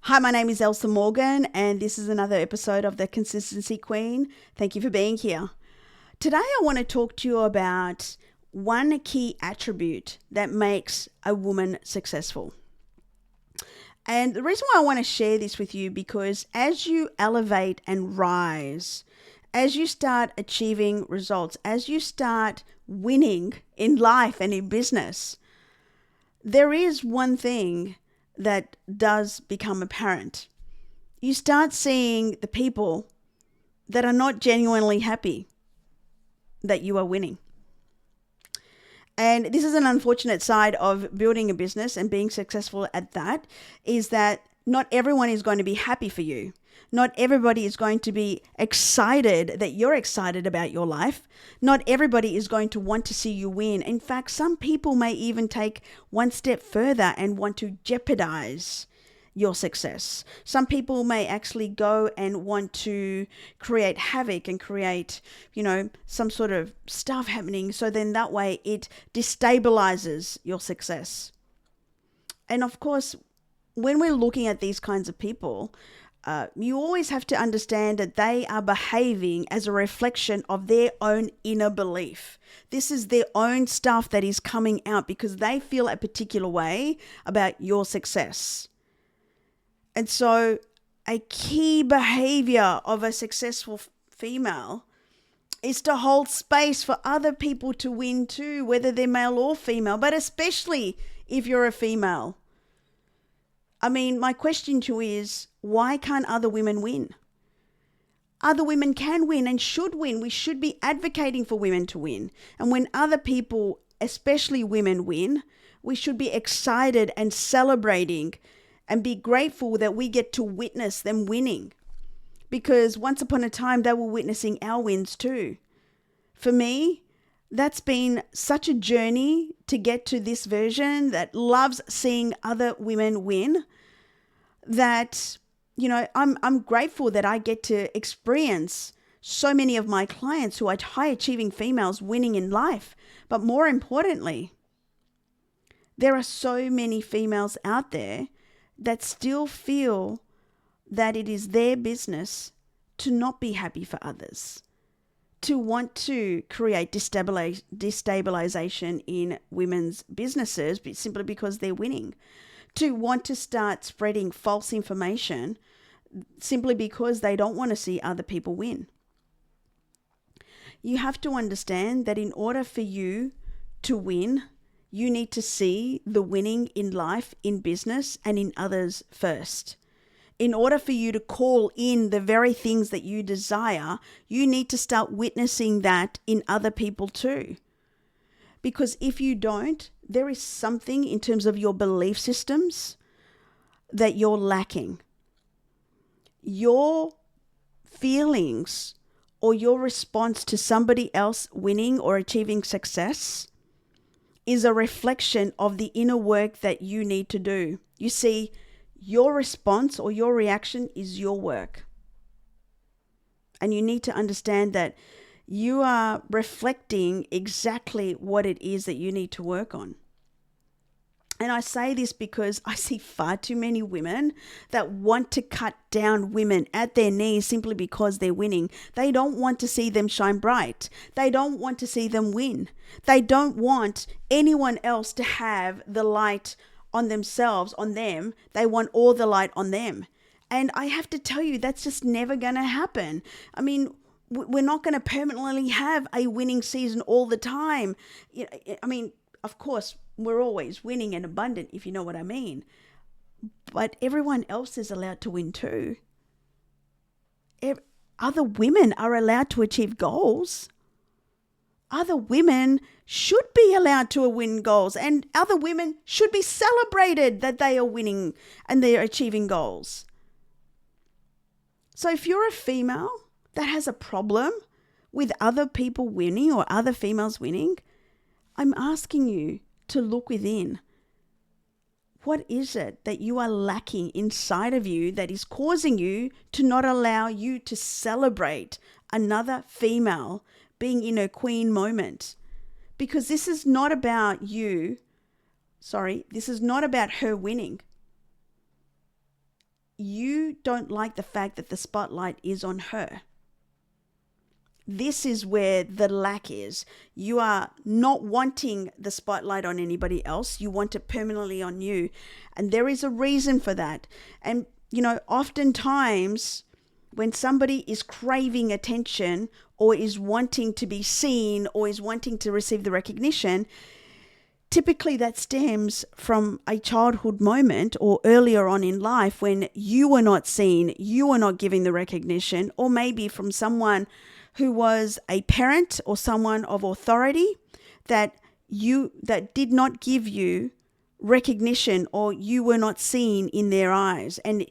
Hi, my name is Elsa Morgan, and this is another episode of The Consistency Queen. Thank you for being here. Today, I want to talk to you about one key attribute that makes a woman successful. And the reason why I want to share this with you, because as you elevate and rise, as you start achieving results, as you start winning in life and in business, there is one thing that does become apparent. You start seeing the people that are not genuinely happy that you are winning. And this is an unfortunate side of building a business and being successful at that, is that not everyone is going to be happy for you. Not everybody is going to be excited that you're excited about your life. Not everybody is going to want to see you win. In fact, some people may even take one step further and want to jeopardize your success. Some people may actually go and want to create havoc and create, some sort of stuff happening. So then that way it destabilizes your success. And of course, when we're looking at these kinds of people, you always have to understand that they are behaving as a reflection of their own inner belief. This is their own stuff that is coming out because they feel a particular way about your success. And so a key behavior of a successful female is to hold space for other people to win too, whether they're male or female, but especially if you're a female. I mean, my question to you is, why can't other women win? Other women can win and should win. We should be advocating for women to win. And when other people, especially women, win, we should be excited and celebrating and be grateful that we get to witness them winning. Because once upon a time, they were witnessing our wins too. For me, that's been such a journey to get to this version that loves seeing other women win, that, I'm grateful that I get to experience so many of my clients who are high achieving females winning in life. But more importantly, there are so many females out there that still feel that it is their business to not be happy for others, to want to create destabilization in women's businesses simply because they're winning, to want to start spreading false information simply because they don't want to see other people win. You have to understand that in order for you to win, you need to see the winning in life, in business, and in others first. In order for you to call in the very things that you desire, you need to start witnessing that in other people too. Because if you don't, there is something in terms of your belief systems that you're lacking. Your feelings or your response to somebody else winning or achieving success is a reflection of the inner work that you need to do. You see, your response or your reaction is your work. And you need to understand that you are reflecting exactly what it is that you need to work on. And I say this because I see far too many women that want to cut down women at their knees simply because they're winning. They don't want to see them shine bright. They don't want to see them win. They don't want anyone else to have the light on themselves, on them. They want all the light on them. And I have to tell you, that's just never going to happen. I mean, we're not going to permanently have a winning season all the time. Of course, we're always winning and abundant, if you know what I mean. But everyone else is allowed to win too. Other women are allowed to achieve goals. Other women should be allowed to win goals, and other women should be celebrated that they are winning and they are achieving goals. So if you're a female that has a problem with other people winning or other females winning, I'm asking you to look within. What is it that you are lacking inside of you that is causing you to not allow you to celebrate another female being in her queen moment? Because this is not about this is not about her winning. you don't like the fact that the spotlight is on her. This is where the lack is. You are not wanting the spotlight on anybody else. You want it permanently on you. And there is a reason for that. And, oftentimes when somebody is craving attention or is wanting to be seen or is wanting to receive the recognition, typically that stems from a childhood moment or earlier on in life when you were not seen, you were not giving the recognition, or maybe from someone who was a parent or someone of authority that did not give you recognition, or you were not seen in their eyes, and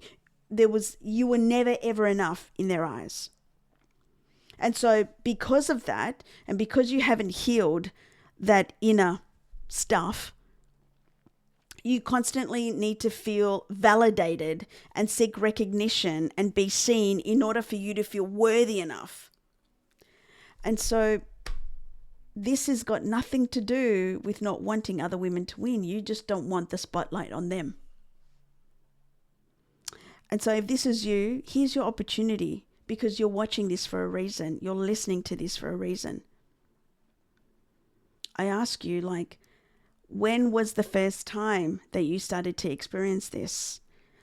you were never ever enough in their eyes. And so because of that, and because you haven't healed that inner stuff, you constantly need to feel validated and seek recognition and be seen in order for you to feel worthy enough. And so this has got nothing to do with not wanting other women to win. You just don't want the spotlight on them. And so if this is you, here's your opportunity, because you're watching this for a reason. You're listening to this for a reason. I ask you, when was the first time that you started to experience this?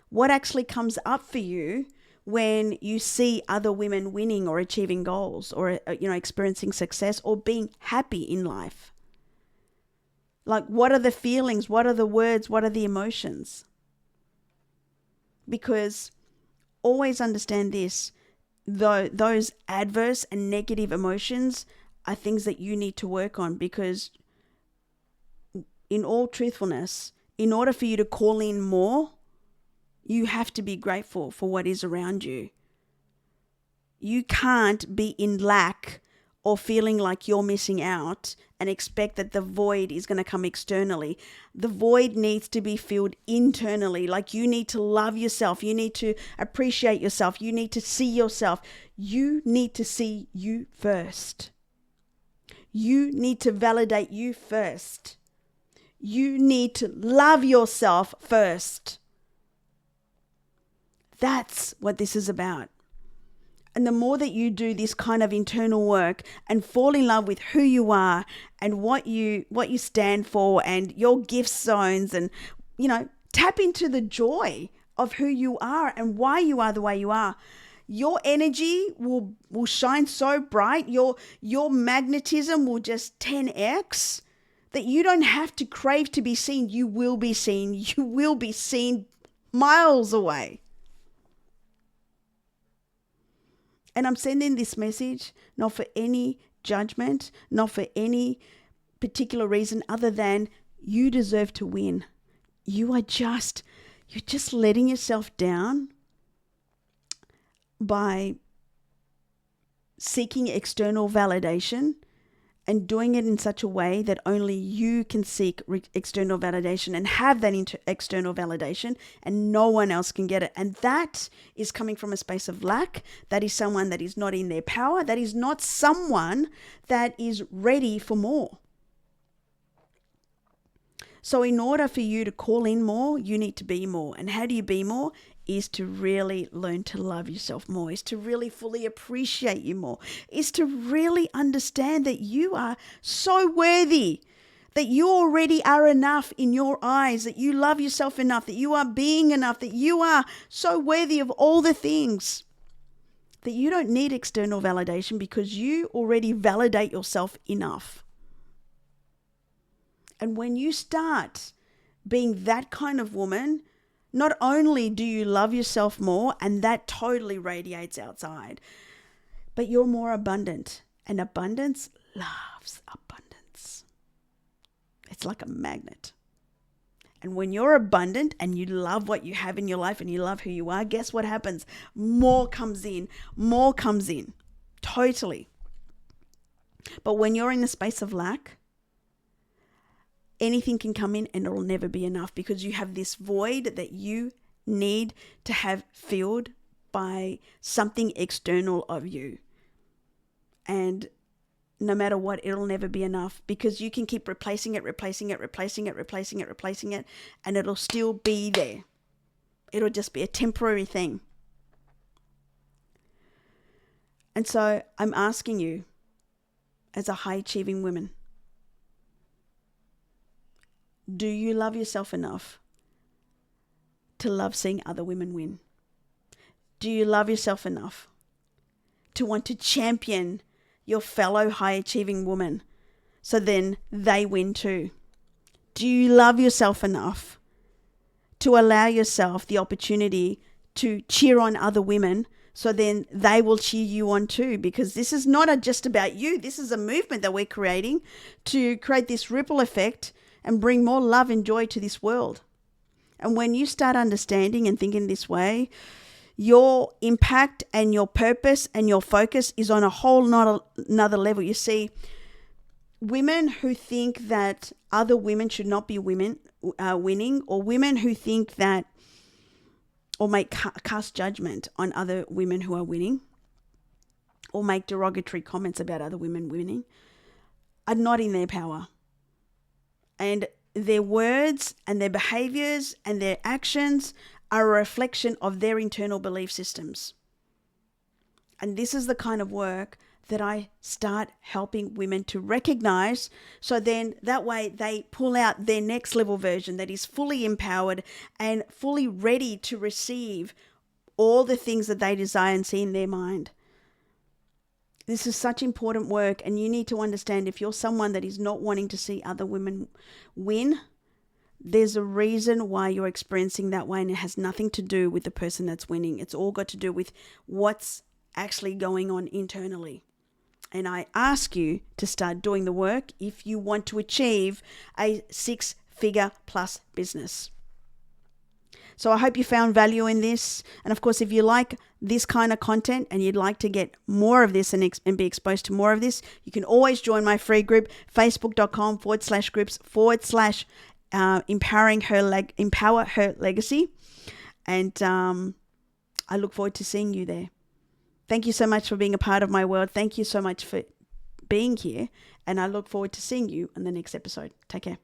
What actually comes up for you when you see other women winning or achieving goals or, experiencing success or being happy in life? What are the feelings? What are the words? What are the emotions? Because always understand this, though those adverse and negative emotions are things that you need to work on, because in all truthfulness, in order for you to call in more, you have to be grateful for what is around you. You can't be in lack or feeling like you're missing out and expect that the void is going to come externally. The void needs to be filled internally. You need to love yourself. You need to appreciate yourself. You need to see yourself. You need to see you first. You need to validate you first. You need to love yourself first. That's what this is about. And the more that you do this kind of internal work and fall in love with who you are and what you stand for and your gift zones, and, tap into the joy of who you are and why you are the way you are, your energy will shine so bright. Your magnetism will just 10x that you don't have to crave to be seen. You will be seen. You will be seen miles away. And I'm sending this message not for any judgment, not for any particular reason other than you deserve to win. You're just letting yourself down by seeking external validation and doing it in such a way that only you can seek external validation and have that external validation, and no one else can get it. And that is coming from a space of lack. That is someone that is not in their power. That is not someone that is ready for more. So in order for you to call in more, you need to be more. And how do you be more? Is to really learn to love yourself more, is to really fully appreciate you more, is to really understand that you are so worthy, that you already are enough in your eyes, that you love yourself enough, that you are being enough, that you are so worthy of all the things, that you don't need external validation because you already validate yourself enough. And when you start being that kind of woman, not only do you love yourself more, and that totally radiates outside, but you're more abundant. And abundance loves abundance. It's like a magnet. And when you're abundant and you love what you have in your life and you love who you are, guess what happens? More comes in. More comes in. Totally. But when you're in a space of lack, anything can come in and it'll never be enough, because you have this void that you need to have filled by something external of you. And no matter what, it'll never be enough, because you can keep replacing it, and it'll still be there. It'll just be a temporary thing. And so I'm asking you, as a high-achieving woman, do you love yourself enough to love seeing other women win? Do you love yourself enough to want to champion your fellow high-achieving woman so then they win too? Do you love yourself enough to allow yourself the opportunity to cheer on other women so then they will cheer you on too? Because this is not just about you. This is a movement that we're creating to create this ripple effect and bring more love and joy to this world. And when you start understanding and thinking this way, your impact and your purpose and your focus is on a whole another level. You see, women who think that other women should not be winning, or women who think that, or make cast judgment on other women who are winning, or make derogatory comments about other women winning, are not in their power. And their words and their behaviors and their actions are a reflection of their internal belief systems. And this is the kind of work that I start helping women to recognize, so then that way they pull out their next level version that is fully empowered and fully ready to receive all the things that they desire and see in their mind. This is such important work, and you need to understand, if you're someone that is not wanting to see other women win, there's a reason why you're experiencing that way, and it has nothing to do with the person that's winning. It's all got to do with what's actually going on internally. And I ask you to start doing the work if you want to achieve a 6-figure plus business. So I hope you found value in this. And of course, if you like this kind of content and you'd like to get more of this and be exposed to more of this, you can always join my free group, facebook.com/groups/empower her legacy. And I look forward to seeing you there. Thank you so much for being a part of my world. Thank you so much for being here. And I look forward to seeing you in the next episode. Take care.